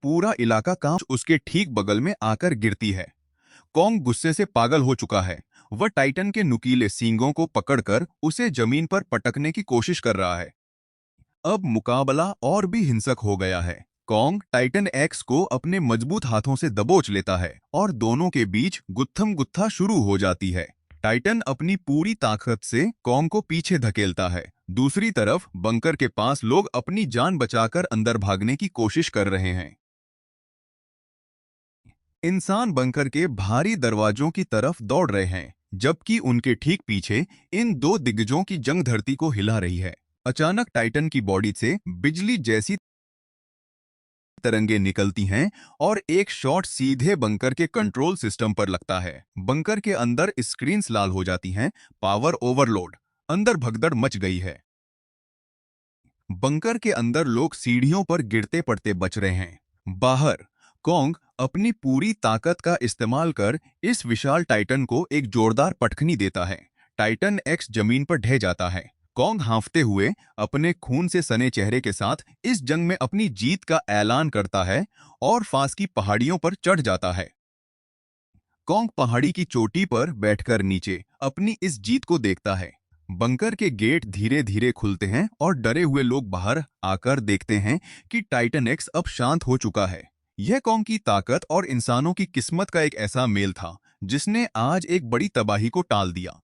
पूरा इलाका कांप उसके ठीक बगल में आकर गिरती है। कॉन्ग गुस्से से पागल हो चुका है। वह टाइटन के नुकीले सींगों को पकड़कर उसे जमीन पर पटकने की कोशिश कर रहा है। अब मुकाबला और भी हिंसक हो गया है। कॉन्ग टाइटन एक्स को अपने मजबूत हाथों से दबोच लेता है और दोनों के बीच गुत्थम गुत्था शुरू हो जाती है। टाइटन अपनी पूरी ताकत से कॉन्ग को पीछे धकेलता है। दूसरी तरफ बंकर के पास लोग अपनी जान बचाकर अंदर भागने की कोशिश कर रहे हैं। इंसान बंकर के भारी दरवाजों की तरफ दौड़ रहे हैं, जबकि उनके ठीक पीछे इन दो दिग्गजों की जंग धरती को हिला रही है। अचानक टाइटन की बॉडी से बिजली जैसी तरंगे निकलती हैं और एक शॉट सीधे बंकर के कंट्रोल सिस्टम पर लगता है। बंकर के अंदर स्क्रीन्स लाल हो जाती हैं। Power overload. अंदर भगदड़ मच गई है। बंकर के अंदर लोग सीढ़ियों पर गिरते पड़ते बच रहे हैं। बाहर कॉन्ग अपनी पूरी ताकत का इस्तेमाल कर इस विशाल टाइटन को एक जोरदार पटखनी देता है। टाइटन एक्स जमीन पर ढह जाता है। कॉन्ग हांफते हुए अपने खून से सने चेहरे के साथ इस जंग में अपनी जीत का ऐलान करता है और फांस की पहाड़ियों पर चढ़ जाता है। कॉन्ग पहाड़ी की चोटी पर बैठकर नीचे अपनी इस जीत को देखता है। बंकर के गेट धीरे धीरे खुलते हैं और डरे हुए लोग बाहर आकर देखते हैं कि टाइटन एक्स अब शांत हो चुका है। यह कॉन्ग की ताकत और इंसानों की किस्मत का एक ऐसा मेल था जिसने आज एक बड़ी तबाही को टाल दिया।